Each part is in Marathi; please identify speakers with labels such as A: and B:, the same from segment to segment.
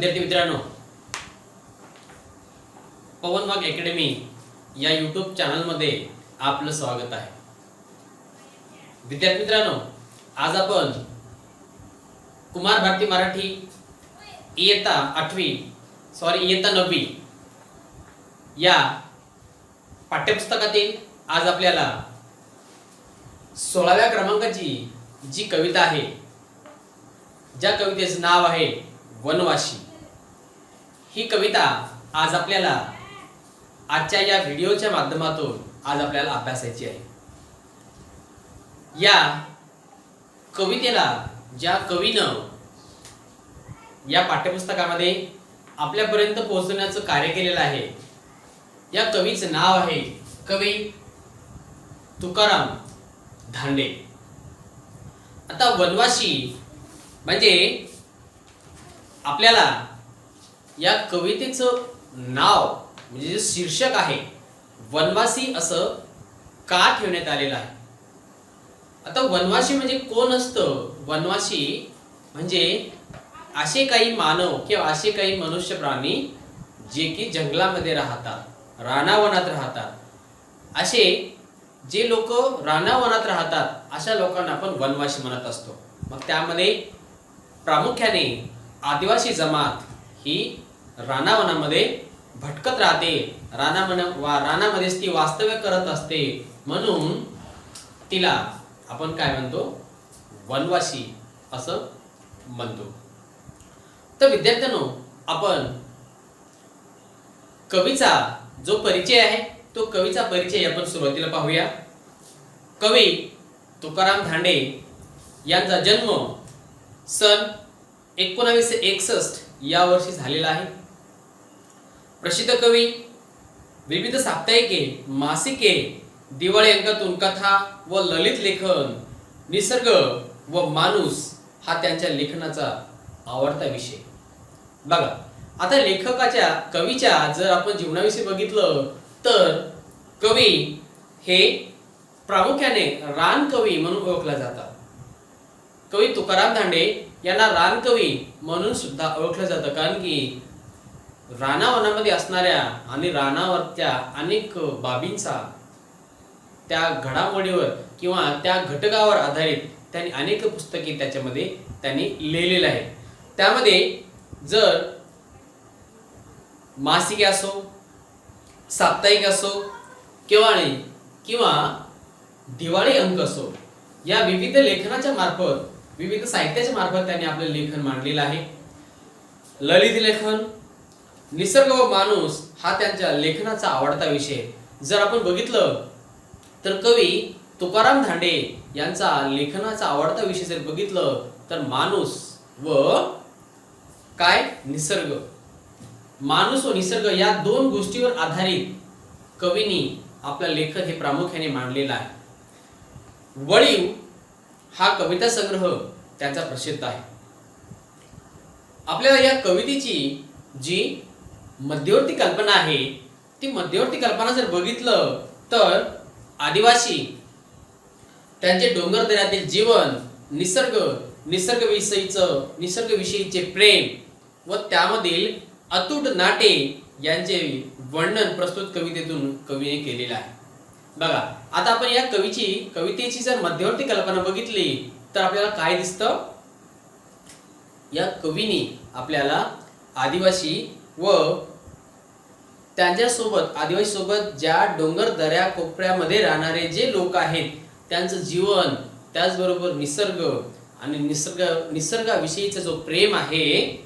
A: विद्यार्थी मित्रांनो, पवन वाघ अकॅडमी या यूट्यूब चॅनलमध्ये आपलं स्वागत आहे। विद्यार्थी मित्रांनो, आज आपण कुमार भारती मराठी इयत्ता 9वी या पाठ्यपुस्तकातील आज आपल्याला 16व्या क्रमांकाची जी कविता आहे, ज्या कवितेचं नाव आहे वनवासी, ही कविता आज आपल्याला आजच्या या व्हिडिओच्या माध्यमातून आज आपल्याला अभ्यासायची आहे। या कवितेला ज्या कवीनं या पाठ्यपुस्तकामध्ये आपल्यापर्यंत पोहोचवण्याचं कार्य केलेलं आहे, या कवीचं नाव आहे कवी तुकाराम धांडे। आता वनवासी म्हणजे आपल्याला या कवितेचं नाव म्हणजे जे शीर्षक आहे वनवासी असं का ठेवण्यात आलेलं आहे। आता वनवासी म्हणजे कोण असतं? वनवासी म्हणजे असे काही मानव किंवा असे काही मनुष्य प्राणी जे की जंगलामध्ये राहतात, रानावनात राहतात, असे जे लोक रानावनात राहतात अशा लोकांना आपण वनवासी म्हणत असतो। मग त्यामध्ये प्रामुख्याने आदिवासी जमात ही रानावनामध्ये भटकत राहते, रानामध्येच ती वास्तव्य करत असते, म्हणून तिला आपण काय म्हणतो? वनवासी असं म्हणतो। तर विद्यार्थ्यांनो, आपण कवीचा जो परिचय आहे तो कवीचा परिचय आपण सुरुवातीला पाहूया। कवी तुकाराम धांडे यांचा जन्म सन 1961 या वर्षी झालेला आहे। प्रसिद्ध कवी, विविध साप्ताहिके, मासिके, दिवाळी अंकातून कथा व ललित लेखन, निसर्ग व माणूस हा त्यांच्या लेखनाचा आवडता विषय। बघा, आता लेखकाच्या कवीच्या जर आपण जीवनाविषयी बघितलं तर कवी हे प्रामुख्याने रानकवी म्हणून ओळखला जातात। कवी तुकाराम धांडे यांना रानकवी म्हणून सुद्धा ओळखलं जातं, कारण की रानावनामध्ये असणाऱ्या आणि रानावरच्या अनेक बाबींचा, त्या घडामोडीवर किंवा त्या घटकावर आधारित त्यांनी अनेक पुस्तके त्याच्यामध्ये त्यांनी लिहिलेली आहेत। त्यामध्ये जर मासिके असो, साप्ताहिक असो किंवा दिवाळी अंक असो, या विविध लेखनाच्या मार्फत, विविध साहित्याच्या मार्फत त्यांनी आपलं लेखन मांडलेलं आहे। ललित लेखन, निसर्ग व माणूस हा त्यांच्या लेखनाचा आवडता विषय। जर आपण बघितलं तर कवी तुकाराम धांडे यांचा लेखनाचा आवडता विषय जर बघितलं तर माणूस व काय? निसर्ग। माणूस व निसर्ग या दोन गोष्टीवर आधारित कवींनी आपलं लेखन हे प्रामुख्याने मांडलेलं आहे। वळीव हा कविता संग्रह त्यांचा प्रसिद्ध आहे। आपल्याला या कवितेची जी मध्यवर्ती कल्पना आहे, ती मध्यवर्ती कल्पना जर बघितलं तर आदिवासी, त्यांचे डोंगर दऱ्यातील जीवन, निसर्गविषयीचे प्रेम व त्यामधील अतूट नाटे यांचे वर्णन प्रस्तुत कवितेतून कवीने केलेलं आहे। बघा, आता आपण या कवितेची जर मध्यवर्ती कल्पना बघितली तर आपल्याला काय दिसतं? या कवीने आपल्याला आदिवासी व त्यांच्यासोबत, आदिवासी सोबत ज्या डोंगर दऱ्या कोपऱ्यामध्ये राहणारे जे लोक आहेत त्यांचं जीवन, त्याचबरोबर निसर्ग आणि निसर्गाविषयीचा जो प्रेम आहे,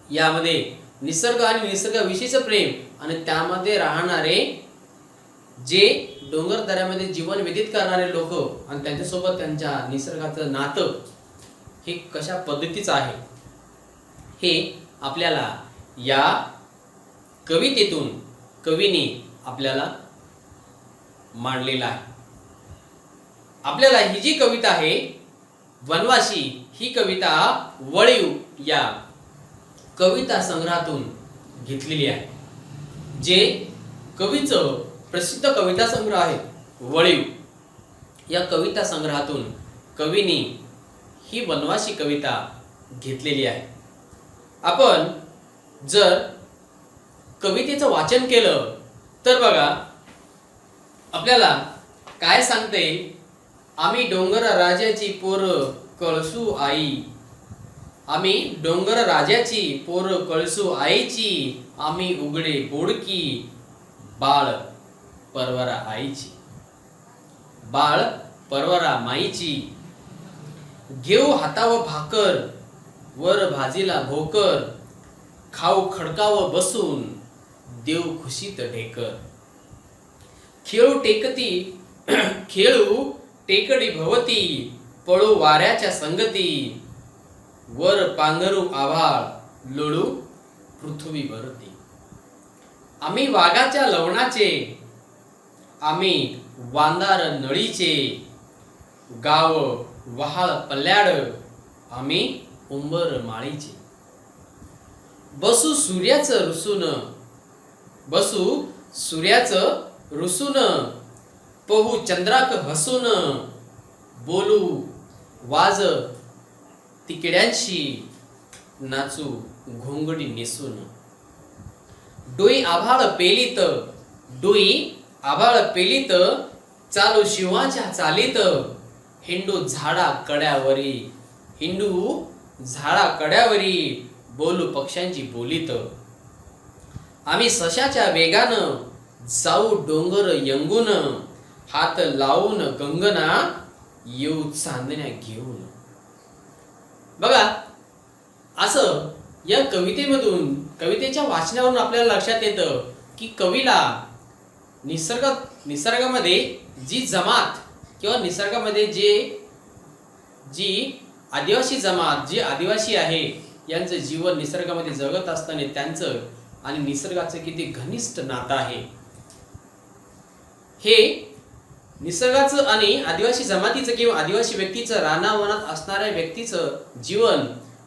A: यामध्ये निसर्ग आणि निसर्गाविषयीचं प्रेम आणि त्यामध्ये राहणारे जे डोंगर दऱ्यामध्ये जीवन व्यतीत करणारे लोक आणि त्यांच्यासोबत त्यांच्या निसर्गाचं नातं हे कशा पद्धतीचं आहे, हे आपल्याला या कवितेतून कवीने आपल्याला मांडलेलं आहे। आपल्याला ही जी कविता आहे वनवासी, ही कविता वळीव या कविता संग्रहातून घेतलेली आहे। जे कवीचं प्रसिद्ध कविता संग्रह आहे वळीव, या कविता संग्रहातून कवीने ही वनवासी कविता घेतलेली आहे। आपण जर कवितेचं वाचन केलं तर बघा आपल्याला काय सांगते, आम्ही डोंगर राजाची पोर कळसू आई, आम्ही डोंगर राजाची पोर कळसू आईची, आम्ही उघडे बोडकी बाळ परवरा आईची, बाळ परवरा माईची, घेऊ हाताव भाकर वर भाजीला भोकर, खाऊ खडकाव बसून देव खुशीत ढेकर, खेळू टेकती खेळू टेकडी भवती, पळू वाऱ्याच्या संगती, वर पांघरू आभाळ लोळू पृथ्वीवरती, आम्ही वाघाच्या लवणाचे, आम्ही वांदार नळीचे, गाव वहाळ पल्ल्याड, आम्ही उंबर माळीचे, बसू सूर्याचं रुसून, बसू सूर्याचं रुसून, पहू चंद्राक हसून, बोलू वाज तिकड्यांशी, नाचू घोंगडी नेसून, डोई आभाळ पेलीत, डोई आभाळ पेलीत, चालू शिवाच्या चालीत, हिंडू झाडा कड्यावरी, हिंडू झाडा कड्यावरी, बोलू पक्ष्यांची बोलीत, आम्ही सशाच्या वेगानं जाऊ डोंगर यंगून, हात लावून गंगना येऊ चांदण्या घेऊन. बघा असं या कवितेमधून, कवितेच्या वाचनावरून आपल्याला लक्षात येतं की कवीला निसर्गामध्ये जी जमात किंवा निसर्गामध्ये जी आदिवासी जमात, जे आदिवासी आहे यांचं जीवन निसर्गामध्ये जगत असताना त्यांचं आणि निसर्गाचं किती घनिष्ठ नातं आहे, हे निसर्गाचं आणि आदिवासी जमातीचं किंवा आदिवासी व्यक्तीचं, रानावनात असणाऱ्या व्यक्तीचं जीवन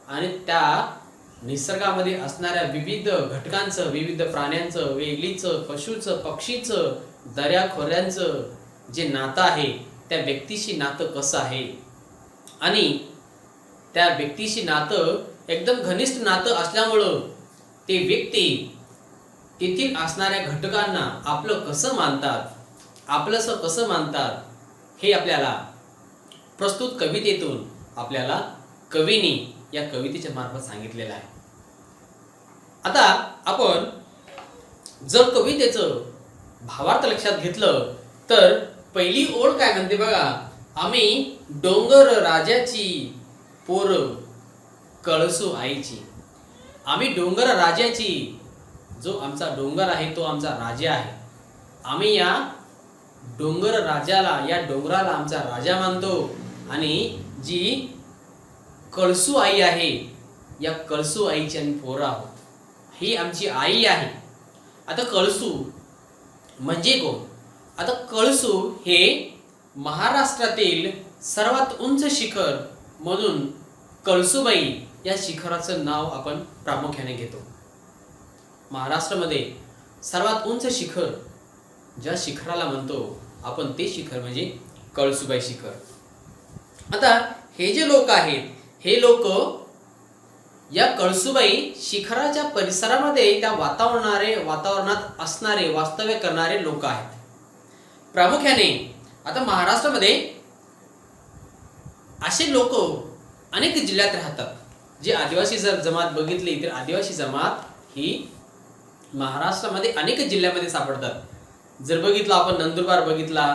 A: आणि त्या निसर्गामध्ये असणाऱ्या विविध घटकांचं, विविध प्राण्यांचं, वेलीचं, पशुचं, पक्षीचं, दऱ्याखोऱ्यांचं जे नातं आहे, त्या व्यक्तीशी नातं कसं आहे आणि त्या व्यक्तीशी नातं एकदम घनिष्ठ नातं असल्यामुळं ते व्यक्ती तेथील असणाऱ्या घटकांना आपलं कसं मानतात, आपलंसं कसं मानतात, हे आपल्याला प्रस्तुत कवितेतून आपल्याला कवीनी या कवितेच्या मार्फत सांगितलेलं आहे. आता आपण जर कवितेचं भावार्थ लक्षात घेतलं तर पहिली ओळ काय म्हणते बघा, आम्ही डोंगर राजाची पोर कळसू आईची. आम्ही डोंगर राजाची, जो आमचा डोंगर आहे तो आमचा राजा आहे, आम्ही या डोंगर राजाला, या डोंगराला आमचा राजा मानतो आणि जी कळसू आई आहे, या कळसू आईची आम्ही पोरं आहोत, ही आमची आई आहे. आता कळसू म्हणजे कोण? आता कळसू हे महाराष्ट्रातील सर्वात उंच शिखर म्हणून कळसूबाई या शिखराचं नाव आपण प्रामुख्याने घेतो. महाराष्ट्रामध्ये सर्वात उंच शिखर ज्या शिखराला म्हणतो आपण ते शिखर म्हणजे कळसूबाई शिखर. आता हे जे लोक आहेत, हे लोक या कळसूबाई शिखराच्या परिसरामध्ये त्या वातावरणात असणारे, वास्तव्य करणारे लोक आहेत. प्रामुख्याने आता महाराष्ट्रामध्ये असे लोक अनेक जिल्ह्यात राहतात. जे आदिवासी जर जमात बघितली तर आदिवासी जमात ही महाराष्ट्रामध्ये अनेक जिल्ह्यामध्ये सापडतात. जर बघितलं आपण नंदुरबार बघितला,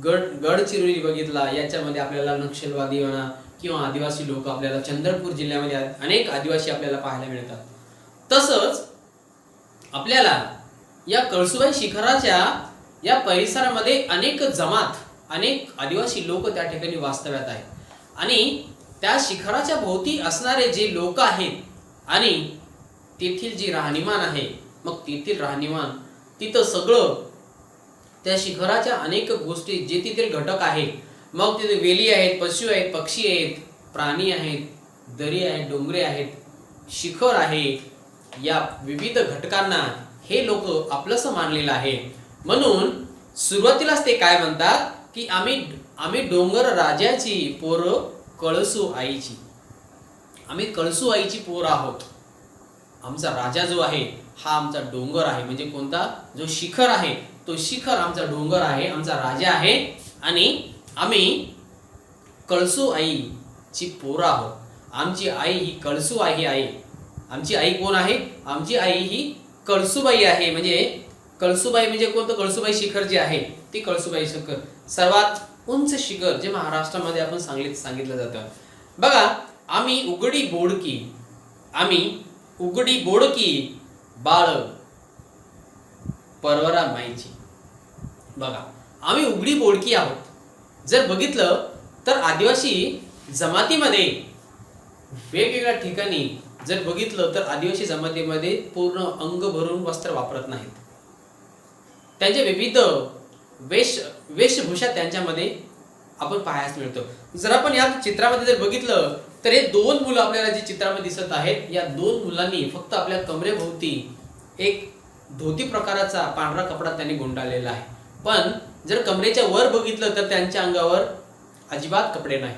A: गडचिरोली बघितला, याच्यामध्ये आपल्याला नक्षलवादी म्हणा किंवा आदिवासी लोक आपल्याला चंद्रपूर जिल्ह्यामध्ये अनेक आदिवासी आपल्याला पाहायला मिळतात. तसंच आपल्याला या कळसूबाई शिखराच्या या परिसरामध्ये अनेक जमात, अनेक आदिवासी लोक त्या ठिकाणी वास्तव्यात आहेत आणि त्या शिखराच्या भोवती असणारे जे लोक आहेत आणि तेथील जी राहणीमान आहे, मग तेथील राहणीमान, तिथं सगळं त्या शिखराच्या अनेक गोष्टी, जे तेथील घटक आहेत, मग तिथे वेली आहेत, पशु आहेत, पक्षी आहेत, प्राणी आहेत, दरी आहेत, डोंगरे आहेत, शिखर आहे, या विविध घटकांना हे लोक आपलंसं मानलेलं आहे. म्हणून सुरुवातीलाच ते काय म्हणतात की आम्ही डोंगर राजाची पोरं कळसू आईची, आम्ही कळसू आईची पोरं आहोत. आमचा राजा जो आहे हा आमचा डोंगर आहे. म्हणजे कोणता? जो शिखर आहे तो शिखर आमचा डोंगर आहे, आमचा राजा आहे. आणि आम्ही कळसू आईची पोरं आहोत. आमची आई ही कळसू आई आहे. आमची आई कोण आहे? आमची आई ही कळसूबाई आहे. म्हणजे कळसूबाई म्हणजे कोणतं? कळसूबाई शिखर जे आहे ती कळसूबाई शिखर सर्वात उंच शिखर जे महाराष्ट्रामध्ये आपण सांगितलं जातं. बघा, आम्ही उघडी बोडकी बाळ परवरा माईची. बघा, आम्ही उघडी बोडकी आहोत. जर बघितलं तर आदिवासी जमातीमध्ये वेगवेगळ्या ठिकाणी जर बघितलं तर आदिवासी जमातीमध्ये पूर्ण अंग भरून वस्त्र वापरत नाहीत. त्यांचे विविध वेशभूषा त्यांच्यामध्ये आपण पाहायला मिळतो. जर आपण या चित्रामध्ये जर बघितलं तर हे दोन मुलं आपल्याला जे चित्रामध्ये दिसत आहेत, या दोन मुलांनी फक्त आपल्या कमरेभोवती एक धोती प्रकाराचा पांढरा कपडा त्यांनी गुंडाळलेला आहे. पण जर कमरेच्या वर बघितलं तर त्यांच्या अंगावर अजिबात कपडे नाही.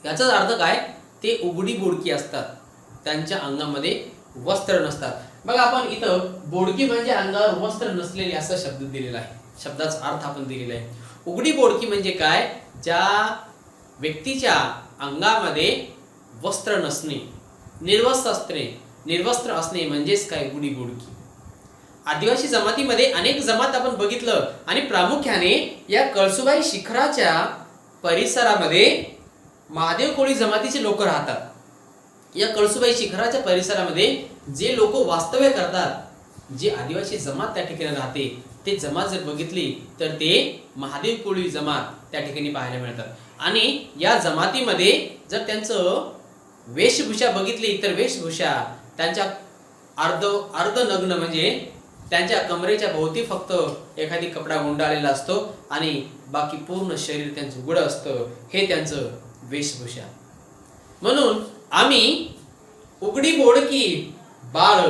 A: याचाच अर्थ काय? ते उघडी बोडकी असतात, त्यांच्या अंगामध्ये वस्त्र नसतात. बघा, आपण इथं बोडकी म्हणजे अंगावर वस्त्र नसलेले असा शब्द दिलेला आहे. शब्दाचा अर्थ आपण दिलेला आहे. उघडी बोडकी म्हणजे काय? ज्या व्यक्तीच्या अंगामध्ये वस्त्र नसणे, निर्वस्त्र असणे म्हणजेच काय? उघडी बोडकी. आदिवासी जमातीमध्ये अनेक जमात आपण बघितलं आणि प्रामुख्याने या कळसूबाई शिखराच्या परिसरामध्ये महादेव कोळी जमातीचे लोक राहतात. या कळसूबाई शिखराच्या परिसरामध्ये जे लोक वास्तव्य करतात, जे आदिवासी जमात त्या ठिकाणी राहते, ते जमात जर बघितली तर ते महादेव कोळी जमात त्या ठिकाणी पाहायला मिळतात. आणि या जमातीमध्ये जर त्यांचं वेशभूषा बघितली तर वेशभूषा त्यांच्या अर्धनग्न म्हणजे त्यांच्या कमरेच्या भोवती फक्त एखादी कपडा गुंडाळलेला असतो आणि बाकी पूर्ण शरीर त्यांचं उघडं असतं. हे त्यांचं वेशभूषा. म्हणून आम्ही उघडी बोडकी बाळ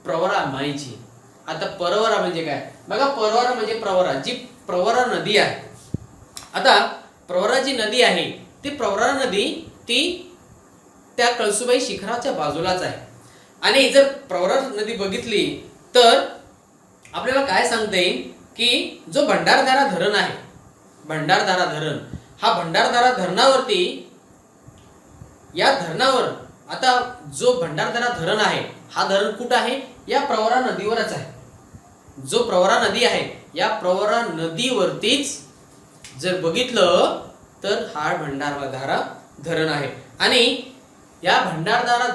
A: प्रवरा माईची. आता परवरा म्हणजे काय? बघा, परवरा म्हणजे प्रवरा, जी प्रवरा नदी आहे. आता प्रवरा जी नदी आहे ती प्रवरा नदी ती त्या कळसूबाई शिखराच्या बाजूलाच आहे. आणि जर प्रवरा नदी बघितली तर आपल्याला काय सांगता येईल की जो भंडारदरा धरण आहे, भंडारदरा धरण, हा भंडारदरा धरणावरती, या धरणावर आता जो भंडारदरा धरण आहे हा धरण कुठं आहे? या प्रवरा नदीवरच आहे. जो प्रवरा नदी आहे या प्रवरा नदीवरतीच जर बघितलं तर हा भंडारदरा धरण आहे. आणि या भंडारदरा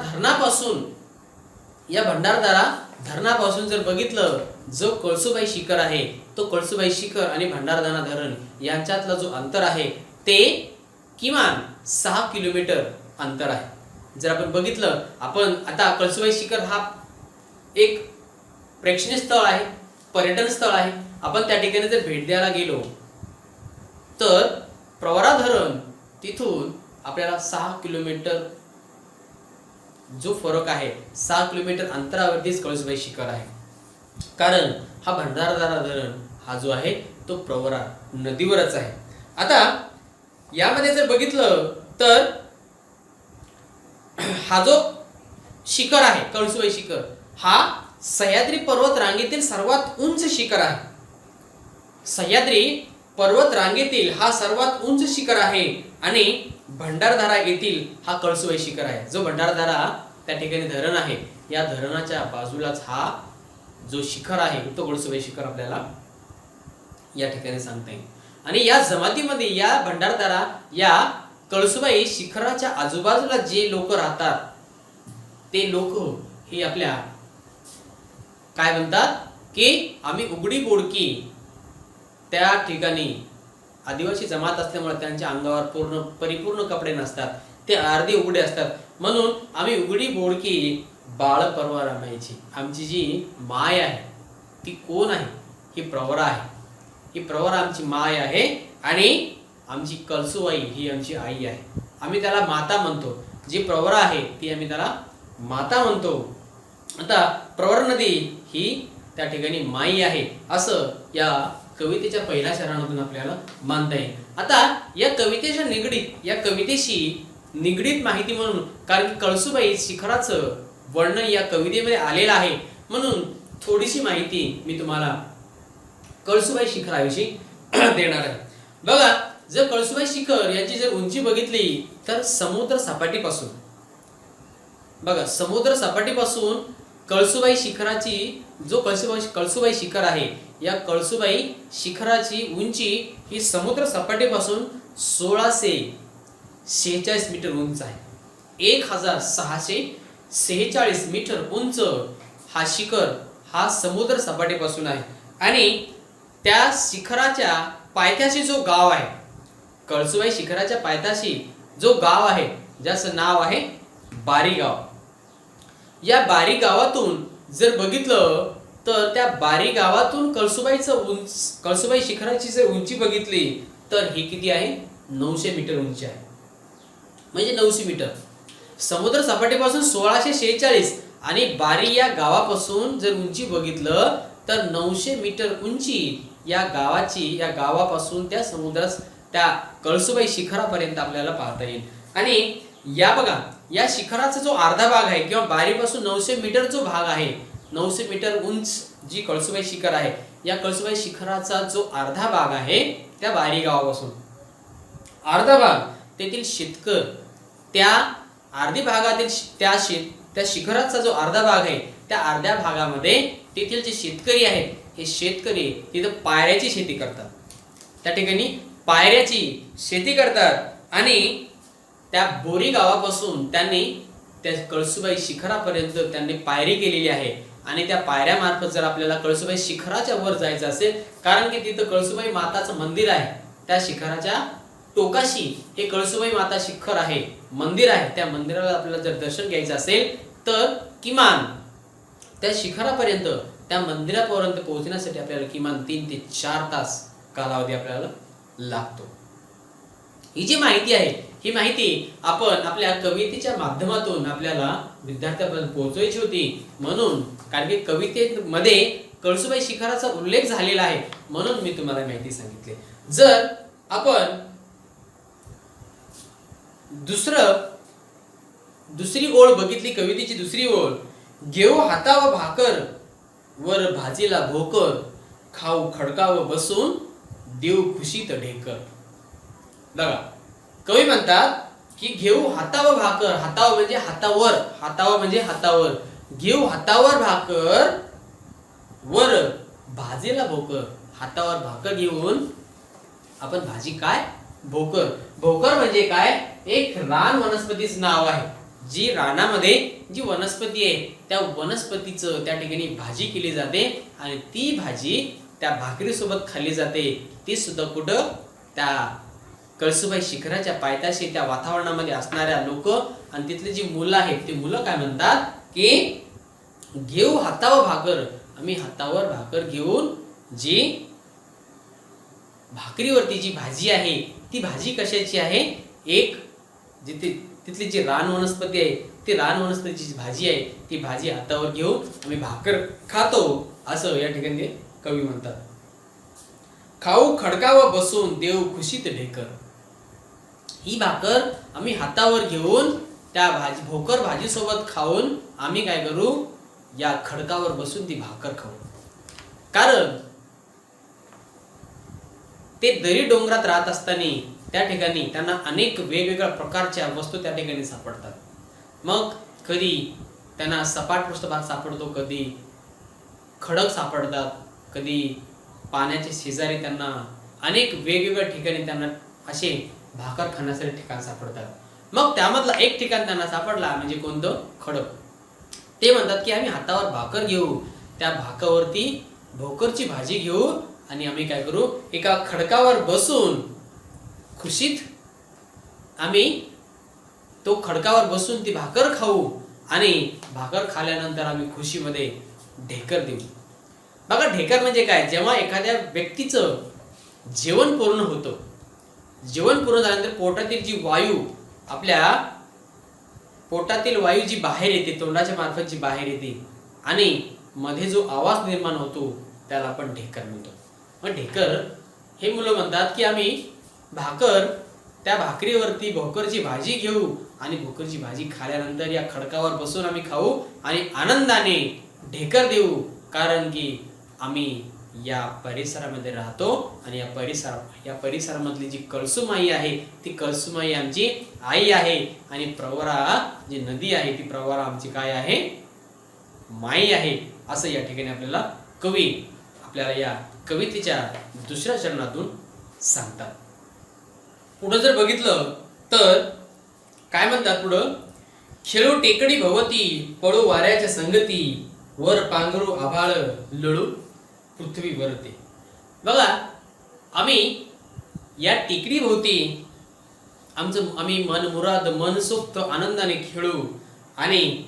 A: धरणापासून जर बघितलं जो कळसूबाई शिखर आहे, तो कळसूबाई शिखर आणि भंडारदरा धरण यांच्यातला जो अंतर आहे ते किमान 6 किलोमीटर अंतर आहे. जर आपण बघितलं, आपण आता कळसूबाई शिखर हा एक प्रेक्षणीय स्थळ आहे, पर्यटन स्थळ आहे. आपण त्या ठिकाणी जर भेट द्यायला गेलो तर प्रवरा धरण तिथून आपल्याला 6 किलोमीटर जो फरक आहे, 6 किलोमीटर अंतरावरतीच कळसूबाई शिखर आहे. कारण हा भंडारदरा धरण हा जो आहे तो प्रवरा नदीवरच आहे. आता यामध्ये जर बघितलं तर हा जो शिखर आहे कळसूबाई शिखर हा सह्याद्री पर्वत रांगेतील सर्वात उंच शिखर आहे. सह्याद्री पर्वत रांगेतील हा सर्वात उंच शिखर आहे आणि भंडारदरा येथील हा कळसूबाई शिखर आहे. जो भंडारदरा त्या ठिकाणी धरण आहे, या धरणाच्या बाजूलाच हा जो शिखर आहे तो कळसूबाई शिखर आपल्याला या ठिकाणी सांगता येईल. आणि या जमातीमध्ये या भंडारदरा या कळसूबाई शिखराच्या आजूबाजूला जे लोक राहतात ते लोक हे आपल्या काय म्हणतात की आम्ही उघडी बोडकी, त्या ठिकाणी आदिवासी जमात असल्यामुळे त्यांच्या अंगावर परिपूर्ण कपडे नसतात, ते अर्धे उघडे असतात. म्हणून आम्ही उघडी बोडकी बाळ परवरा माईची. आमची जी माय आहे ती कोण आहे? ही प्रवरा आहे. ही प्रवरा आमची माय आहे आणि आमची कळसूबाई ही आमची आई आहे. आम्ही त्याला माता म्हणतो. जी प्रवरा आहे ती आम्ही त्याला माता म्हणतो. आता प्रवरा नदी ही त्या ठिकाणी माई आहे असं या कवितेच्या पहिल्या चरणातून आपल्याला मानता येईल. आता या कवितेशी निगडीत माहिती म्हणून, कारण की कळसूबाई शिखराचं वर्णन या कवितेमध्ये आलेलं आहे, म्हणून थोडीशी माहिती मी तुम्हाला कळसुबाई शिखराविषयी देणार आहे. बघा, जर कळसुबाई शिखर यांची जर उंची बघितली तर समुद्र सपाटीपासून, बघा समुद्र सपाटीपासून कळसुबाई शिखराची जो कळसुबाई शिखर आहे, या कळसुबाई शिखराची उंची ही समुद्र सपाटीपासून 1646 मीटर उंच आहे. 1646 मीटर उंच हा शिखर हा समुद्र सपाटीपासून आहे. आणि त्या शिखराच्या पायथ्याशी जो गाव आहे, कळसुबाई शिखराच्या पायथ्याशी जो गाव आहे, ज्याचं नाव आहे बारी गाव. या बारी गावातून जर बघितलं तर त्या बारी गावातून कळसुबाई शिखराची जर उंची बघितली तर ही किती आहे? 900 मीटर उंची आहे. म्हणजे 900 मीटर. समुद्र सपाटीपासून 1646 आणि बारी या गावापासून जर उंची बघितलं तर 900 मीटर उंची या गावापासून त्या त्या कळसुबाई शिखरापर्यंत आपल्याला पाहता येईल. आणि या बघा, या शिखराचा जो अर्धा भाग आहे किंवा बारीपासून 900 मीटर जो भाग आहे, 900 मीटर उंच जी कळसुबाई शिखर आहे, या कळसुबाई शिखराचा जो अर्धा भाग आहे त्या बारी गावापासून अर्धा भाग तेथील शेतकरी, त्या अर्धी भागातील त्या शिखराचा जो अर्धा भाग आहे त्या अर्ध्या भागामध्ये तेथील जे शेतकरी आहेत, हे शेतकरी तिथं पायऱ्याची शेती करतात. त्या ठिकाणी पायऱ्याची शेती करतात. आणि त्या बोरी गावापासून त्यांनी त्या कळसुबाई शिखरापर्यंत त्यांनी पायरी केलेली आहे. आणि त्या पायऱ्यामार्फत जर आपल्याला कळसुबाई शिखराच्या वर जायचं असेल, कारण की तिथं कळसुबाई माताचं मंदिर आहे, त्या शिखराच्या टोकाशी हे कळसुबाई माता शिखर आहे, मंदिर आहे, त्या मंदिराला आपल्याला जर दर्शन घ्यायचं असेल तर किमान त्या शिखरापर्यंत, त्या मंदिरापर्यंत पोहोचण्यासाठी आपल्याला किमान 3 ते 4 तास कालावधी आपल्याला लागतो. ही जी माहिती आहे, ही माहिती आपण आपल्या कवितेच्या माध्यमातून आपल्याला विद्यार्थ्यांपर्यंत पोहोचवायची होती. म्हणून कारण की कवितेमध्ये कळसुबाई शिखराचा उल्लेख झालेला आहे, म्हणून मी तुम्हाला माहिती सांगितली. जर आपण दुसरी ओळ बघितली, कवितेची दुसरी ओळ, घेऊ हाताव भाकर वर भाजीला भोकर, खाऊ खडकाव बसून देऊ खुशीत ढेकर. बघा, कवी म्हणतात की घेऊ हातावर भाकर, हातावर म्हणजे हातावर, हातावर म्हणजे हातावर, घेऊ हातावर भाकर वर भाजीला भोकर. हातावर भाकर घेऊन आपण भाजी काय? भोकर. भोकर म्हणजे काय? एक रान वनस्पतीचं नाव आहे. जी रानामध्ये जी वनस्पती आहे त्या वनस्पतीचं त्या ठिकाणी भाजी केली जाते आणि ती भाजी त्या भाकरी सोबत खाल्ली जाते. ती सुद्धा कुठं? त्या कळसुबाई शिखराच्या पायथ्याशी त्या वातावरणामध्ये असणाऱ्या लोक आणि तिथली जी मुलं आहेत, ती मुलं काय म्हणतात की घेऊ हातावर भाकर. आम्ही हातावर भाकर घेऊन जी भाकरीवरती जी भाजी आहे, ती भाजी कशाची आहे? एक तिथली जी रान वनस्पती आहे, ती रान वनस्पतीची भाजी आहे, ती भाजी हातावर घेऊन आम्ही भाकर खातो, असं या ठिकाणी कवी म्हणतात. खाऊ खडकावर बसून देव खुशीत ढेकर. ही भाकर आम्ही हातावर घेऊन त्या भोकर भाजी सोबत खाऊन आम्ही काय करू? या खडकावर बसून ती भाकर खाऊ. कारण ते दरी डोंगरात राहत असताना त्या ठिकाणी त्यांना अनेक वेगवेगळ्या प्रकारच्या वस्तू त्या ठिकाणी सापडतात. मग कधी त्यांना सपाट पृष्ठभाग सापडतो, कधी खडक सापडतात, कधी पाण्याच्या शेजारी त्यांना अनेक वेगवेगळ्या ठिकाणी त्यांना असे भाकर खाण्यासाठी ठिकाण सापडतात. मग त्यामधला एक ठिकाण त्यांना सापडला म्हणजे कोणतं? खडक. ते म्हणतात की आम्ही हातावर भाकर घेऊ, त्या भाकरवरती भोकरची भाजी घेऊ आणि आम्ही काय करू? एका खडकावर बसून खुशीत आम्ही तो खडकावर बसून ती भाकर खाऊ आणि भाकर खाल्यानंतर आम्ही खुशीमध्ये ढेकर देऊ. बघा, ढेकर म्हणजे काय? जेव्हा एखाद्या व्यक्तीचं जेवण पूर्ण होतं, जेवण पूर्ण झाल्यानंतर पोटातील जी वायू, आपल्या पोटातील वायू जी बाहेर येते, तोंडाच्या मार्फत जी बाहेर येते आणि मध्ये जो आवाज निर्माण होतो त्याला आपण ढेकर म्हणतो. मग ढेकर हे मुलं म्हणतात की आम्ही भाकर त्या भाकरीवरती भोकरची भाजी घेऊ आणि भोकरची भाजी खाल्यानंतर या खडकावर बसून आम्ही खाऊ आणि आनंदाने ढेकर देऊ, कारण की आम्ही या परिसरामध्ये राहतो आणि या परिसरामधली जी कळसुमाई आहे ती कळसुमाई आमची आई आहे आणि प्रवरा जी नदी आहे ती प्रवरा आमची काय आहे, माई आहे, असं या ठिकाणी आपल्याला कवी आपल्याला या कवितेच्या दुसऱ्या चरणातून सांगतात. पुढे जर बघितलं तर काय म्हणतात पुढं, खेळू टेकडी भवती पळू वाऱ्याच्या संगती वर पांघरू आभाळ लळू पृथ्वी वरते. बघा, आम्ही या टेकडी भोवती आम्ही मनमुराद मनसोक्त आनंदाने खेळू आणि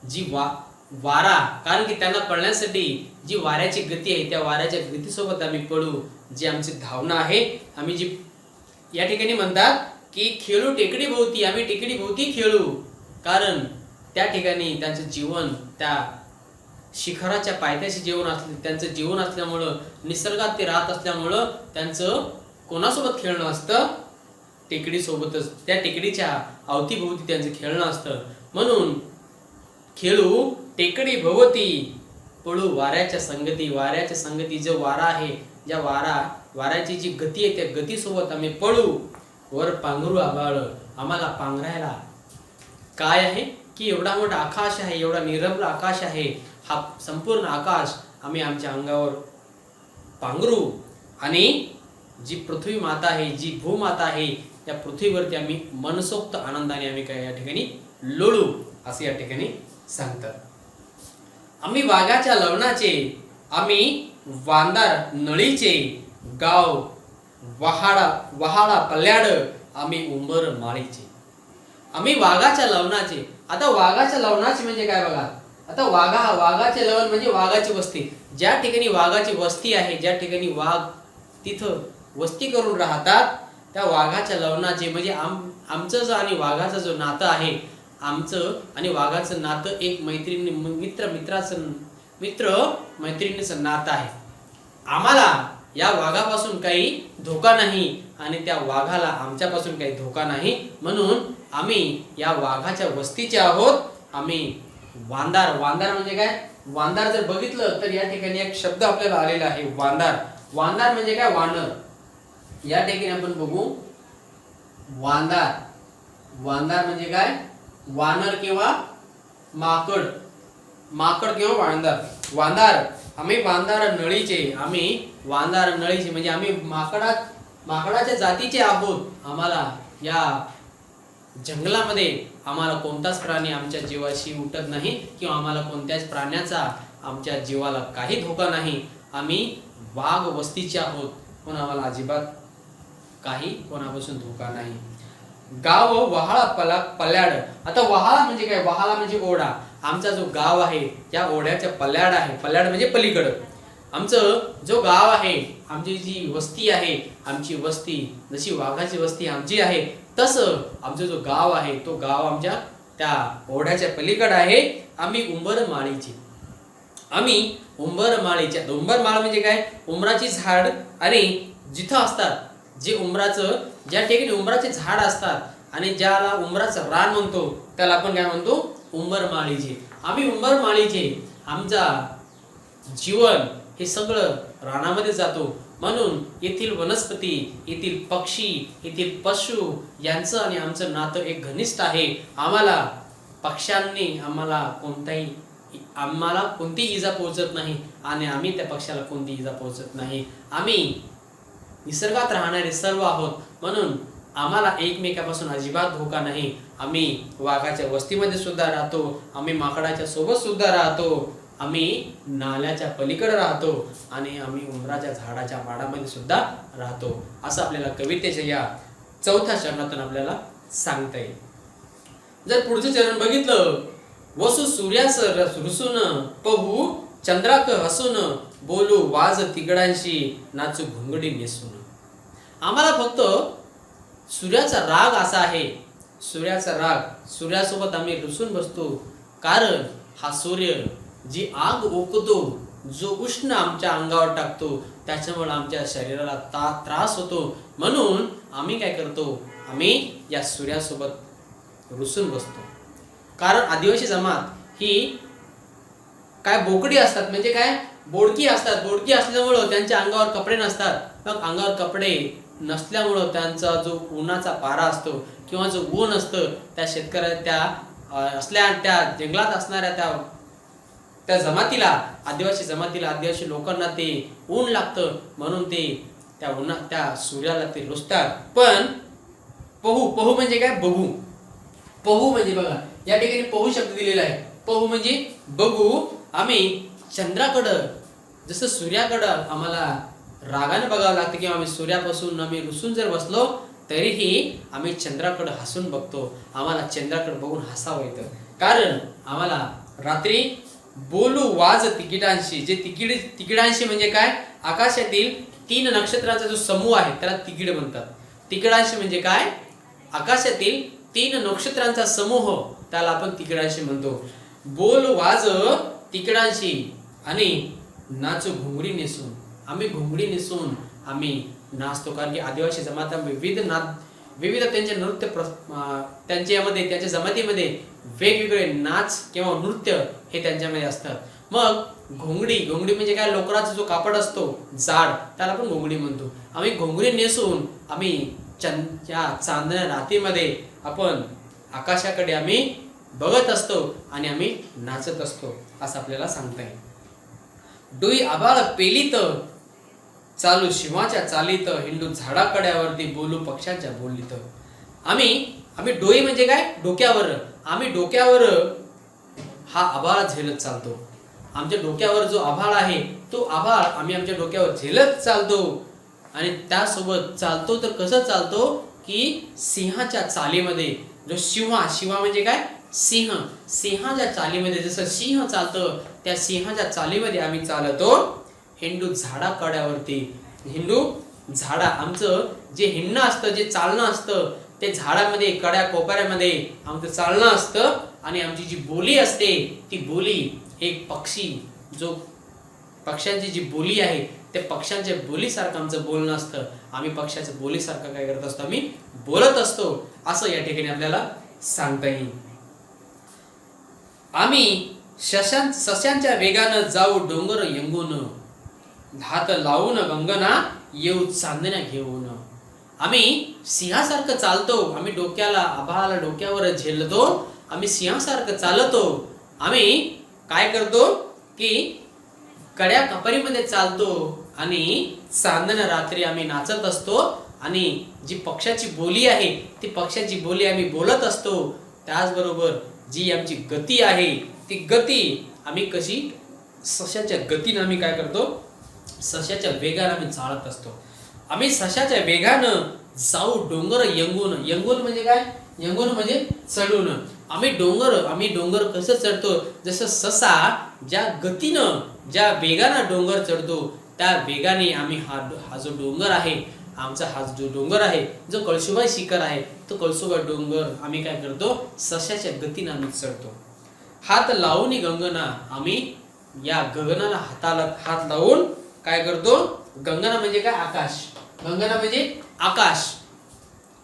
A: जी वारा, कारण की त्यांना पळण्यासाठी जी वाऱ्याची गती आहे त्या वाऱ्याच्या गतीसोबत आम्ही पळू, जी आमची धावना आहे. आम्ही जी या ठिकाणी म्हणतात की खेळू टेकडी भोवती, आम्ही टेकडी भोवती खेळू, कारण त्या ठिकाणी त्यांचं जीवन त्या शिखराच्या पायथ्याशी त्यांचं जीवन असल्यामुळं, निसर्गात ते राहत असल्यामुळं त्यांचं कोणासोबत खेळणं असतं, टेकडी सोबतच, त्या टेकडीच्या अवतीभोवती त्यांचं खेळणं असतं. म्हणून खेळू टेकडी भोवती पळू वाऱ्याच्या संगती, वाऱ्याच्या संगती जो वारा आहे, ज्या वाऱ्याची जी गती आहे त्या गतीसोबत आम्ही पळू, वर पांघरू आभाळ, आम्हाला पांघरायला काय आहे की एवढा मोठा आकाश आहे, एवढा निरभ्र आकाश आहे, हा संपूर्ण आकाश आम्ही आमच्या अंगावर पांघरू आणि जी पृथ्वी माता आहे, जी भूमाता आहे, या पृथ्वीवरती आम्ही मनसोक्त आनंदाने आम्ही काय या ठिकाणी लोळू, असे या ठिकाणी सांगतात. आम्ही वाघाच्या लवणाचे, आम्ही वांदार नळीचे, गाव वहाळा पल्याड, आम्ही उंबर माळीचे. आम्ही वाघाच्या लवणाचे. आता वाघाच्या लवणाचे म्हणजे काय बघा, आता वाघाचे लवण म्हणजे वाघाची वस्ती, ज्या ठिकाणी वाघाची वस्ती आहे, ज्या ठिकाणी वाघ तिथं वस्ती करून राहतात, त्या वाघाच्या लवणाचे म्हणजे आमचं जो आणि वाघाचं जो नातं आहे, आमचं आणि वाघाचं नातं एक मित्र मैत्रिणीचं नातं आहे. आम्हाला या वाघापासून काही धोका नाही आणि त्या वाघाला आमच्यापासून काही धोका नाही, म्हणून आम्ही या वाघाच्या वस्तीचे आहोत. आम्ही वांदार म्हणजे काय, वांदार जर बघितलं तर या ठिकाणी एक शब्द आपल्याला आलेला आहे, वांदार. वांदार म्हणजे काय, वानर. या ठिकाणी आपण बघू, वांदार म्हणजे काय, वानर किंवा माकड किंवा वांदार. आम्ही वांदार नळीचे, म्हणजे आम्ही माकडाच्या जातीचे आहोत. आम्हाला या जंगलामध्ये आम्हाला कोणताच प्राणी आमच्या जीवाशी उठत नाही किंवा आम्हाला कोणत्याच प्राण्याचा आमच्या जीवाला काही धोका नाही. आम्ही वाघ वस्तीचे आहोत, पण आम्हाला अजिबात काही कोणापासून धोका नाही. गाव वहाळा पल्याड. आता वहाळा म्हणजे काय, वहाळा म्हणजे ओढा. आमचा जो गाव आहे त्या ओढ्याच्या पल्याड आहे, पल्याड म्हणजे पलीकडं. आमचं जो गाव आहे, आमची जी वस्ती आहे, आमची वस्ती जशी वाघाची वस्ती आमची आहे, तसं आमचं जो गाव आहे तो गाव आमच्या त्या ओढ्याच्या पलीकडे आहे. आम्ही उंबरमाळीचे. उंबरमाळ म्हणजे काय, उंबराची झाड आणि जिथं असतात, ज्या ठिकाणी उंबराचे झाड असतात आणि ज्याला उंबराचं रान म्हणतो त्याला आपण काय म्हणतो, उंबरमाळीचे. आम्ही उंबरमाळीचे. आमचा जीवन हे सगळं रानामध्ये जातो, म्हणून येथील वनस्पती, येथील पक्षी, येथील पशु यांचं आणि आमचं नातं एक घनिष्ठ आहे. आम्हाला पक्ष्यांनी आम्हाला कोणती इजा पोहोचत नाही आणि आम्ही त्या पक्षाला कोणती इजा पोहोचत नाही. आम्ही निसर्गात राहणारे सर्व आहोत, म्हणून आम्हाला एकमेकापासून अजिबात धोका नाही. आम्ही वाघाच्या वस्तीमध्ये सुद्धा राहतो, आम्ही माकडाच्या सोबत सुद्धा राहतो, आम्ही नाल्याच्या पलीकडे राहतो आणि आम्ही उंबराच्या झाडाच्या माडामध्ये सुद्धा राहतो, असं आपल्याला कवितेच्या या चौथ्या चरणातून आपल्याला सांगता येईल. जर पुढचं चरण बघितलं, वसू सूर्यास रुसून पहू चंद्राक हसून बोलू वाज तिकडांशी नाचू घुंगडी नेसून. आम्हाला फक्त सूर्याचा राग असा आहे, सूर्यासोबत आम्ही रुसून बसतो, कारण हा सूर्य जी आग ओकतो, जो उष्ण आमच्या अंगावर टाकतो, त्याच्यामुळे आमच्या शरीराला त्रास होतो. म्हणून आम्ही काय करतो, आम्ही या सूर्यासोबत रुसून बसतो. कारण आदिवासी जमात ही काय बोकडी असतात, म्हणजे काय बोडकी असतात. बोडकी असल्यामुळं त्यांच्या अंगावर कपडे नसतात. मग अंगावर कपडे नसल्यामुळं त्यांचा जो उन्हाचा पारा असतो किंवा जो ऊन असतं त्या शेतकऱ्या त्या जंगलात असणाऱ्या त्या जमातीला, आदिवासी जमातीला, आदिवासी लोकांना ते ऊन लागतं, म्हणून ते त्या सूर्याला ते रुसतात. पण पहू म्हणजे काय, बघू. पहू म्हणजे बघा या ठिकाणी पहू शब्द दिलेला आहे. पहू म्हणजे बघू. आम्ही चंद्राकडं, जसं सूर्याकडं आम्हाला रागाने बघावं लागतं किंवा आम्ही सूर्यापासून आम्ही रुसून जर बसलो तरीही आम्ही चंद्राकडं हसून बघतो. आम्हाला चंद्राकडे बघून हसावं येतं. कारण आम्हाला रात्री बोलू वाज तिकिटांशी, जे तिकिटांशी म्हणजे काय, आकाशातील 3 नक्षत्रांचा जो समूह आहे त्याला तिकीड म्हणतात. तिकिटांशी म्हणजे काय, आकाशातील 3 नक्षत्रांचा समूह, त्याला आपण तिकिटांशी म्हणतो. बोल वाज तिकिटांशी आणि नाचू घुंगडी नेसून. आम्ही घुंगडी नेसून आम्ही नाचतो. कारण की आदिवासी जमात विविध त्यांचे नृत्य त्यांच्या जमातीमध्ये वेगवेगळे नाच किंवा नृत्य हे त्यांच्यामध्ये असतात. मग घोंगडी म्हणजे काय, लोकराचा जो कापड असतो जाड, त्याला आपण घोंगडी म्हणतो. आम्ही घोंगडी नेसून आम्ही चांदण्या रात्रीमध्ये आपण आकाशाकडे आम्ही बघत असतो आणि आम्ही नाचत असतो, असं आपल्याला सांगता येईल. डोई आभाळ पेलीत चालू शिवाच्या चालीत, हिंडू झाडाकड्यावरती बोलू पक्ष्यांच्या बोलीत. आम्ही डोई म्हणजे काय, डोक्यावर. आम्ही डोक्यावर हा आभाळ झेलत चालतो. आमच्या डोक्यावर जो आभाळ आहे तो आभाळ आम्ही आमच्या डोक्यावर झेलत चालतो. आणि त्यासोबत चालतो तर कसं चालतो की सिंहाच्या चालीमध्ये. जो शिवा म्हणजे काय, सिंहाच्या चालीमध्ये जसं सिंह चालतं त्या सिंहाच्या चालीमध्ये आम्ही चालतो. हिंडू झाडाकड्यावरती. हिंडू झाडा, आमचं जे हिंडणं असतं, जे चालणं असतं ते झाडामध्ये, कड्या कोपऱ्यामध्ये आमचं चालणं असतं. आणि आमची जी बोली असते ती बोली एक पक्षी, जो पक्ष्यांची जी बोली आहे त्या पक्ष्यांच्या बोलीसारखं आमचं बोलणं असतं. आम्ही पक्ष्याच्या बोलीसारखं काय करत असतो, आम्ही बोलत असतो, असं या ठिकाणी आपल्याला सांगता येईल. आम्ही सस्यांच्या वेगानं जाऊ डोंगर यंगून, हात लावून गंगना येऊ चांदण्या घेऊन. आम्ही सिंहासारखं चालतो. आम्ही आभाळाला डोक्यावर झेलतो. आम्ही सिंहासारखं चालतो. आम्ही काय करतो की कड्या कपरीमध्ये चालतो आणि चांदण्या रात्री आम्ही नाचत असतो. आणि जी पक्षाची बोली आहे ती पक्षाची बोली आम्ही बोलत असतो. त्याचबरोबर जी आमची गती आहे ती गती आम्ही कशी, सशाच्या गतीने आम्ही काय करतो, सशाच्या वेगाने आम्ही चालत असतो. आम्ही सशाच्या वेगानं जाऊ डोंगर यंगून म्हणजे काय, यंगून म्हणजे चढून. आम्ही डोंगर कसं चढतो, जसं ससा ज्या गतीनं ज्या वेगानं डोंगर चढतो त्या वेगाने आम्ही हा जो डोंगर आहे, आमचा हा जो डोंगर आहे, जो कळसुबाई शिखर आहे, तो कळसुबाई डोंगर आम्ही काय करतो, सशाच्या गतीनं आम्ही चढतो. हात लावून गंगना, आम्ही या गगनाला हात लावून काय करतो, गंगना म्हणजे काय, आकाश. गंगना म्हणजे आकाश.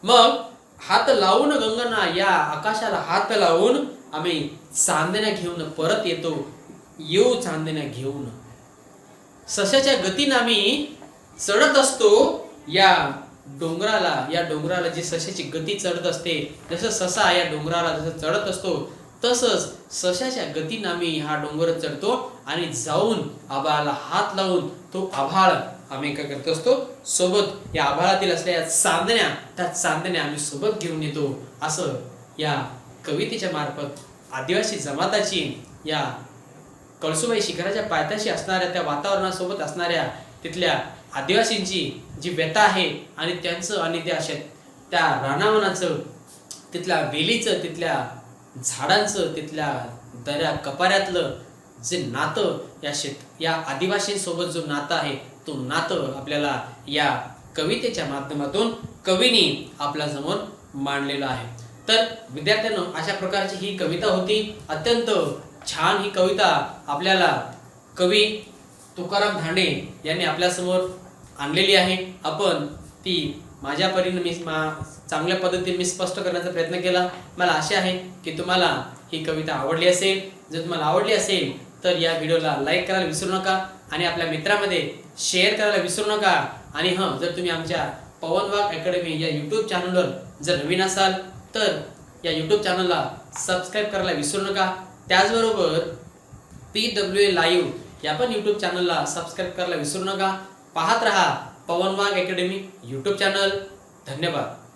A: मग हात लावून गंगना, या आकाशाला हात लावून आम्ही चांदण्या घेऊन परत येऊ चांदण्या घेऊन. सशाच्या गतीने आम्ही चढत असतो या डोंगराला जी सशाची गती चढत असते, जसं ससा या डोंगराला जसं चढत असतो तसंच सशाच्या गतीने आम्ही हा डोंगर चढतो आणि जाऊन आभाळाला हात लावून तो आभाळ आम्ही काय करत असतो, सोबत या आभाळातील असलेल्या त्या चांदण्या आम्ही सोबत घेऊन येतो. असं या कवितेच्या मार्फत आदिवासी जमाताची, या कळसुबाई शिखराच्या पायथ्याशी असणाऱ्या त्या वातावरणासोबत असणाऱ्या तिथल्या आदिवासींची जी व्यथा आहे आणि त्यांचं आणि त्या रानावनाचं, तिथल्या वेलीचं, तिथल्या झाडांचं, तिथल्या दऱ्या कपाऱ्यातलं जे नातं, या आदिवासींसोबत जो नातं आहे तो नातं आपल्याला या कवितेच्या माध्यमातून कवीनी आपल्या समोर मांडलेलं आहे. तर विद्यार्थ्यांनो, अशा प्रकारची ही कविता होती. अत्यंत छान ही कविता आपल्याला कवी तुकाराम धांडे यांनी आपल्यासमोर आणलेली आहे. आपण ती माझ्या परीने मी चांगल्या पद्धतीने मी स्पष्ट करण्याचा प्रयत्न केला. मला आशा आहे की तुम्हाला ही कविता आवडली असेल. जर तुम्हाला आवडली असेल तर या व्हिडिओला लाईक करायला विसरू नका आणि आपल्या मित्रांमध्ये शेअर करायला विसरू नका. आणि जर तुम्ही आमच्या पवन वाघ अकॅडमी या यूट्यूब चॅनलवर जर नवीन असाल तर या यूट्यूब चॅनलला सबस्क्राईब करायला विसरू नका. त्याचबरोबर PWA लाईव्ह या पण यूट्यूब चॅनलला सबस्क्राईब करायला विसरू नका. पाहत रहा पवन वाघ अकॅडमी यूट्यूब चॅनल. धन्यवाद.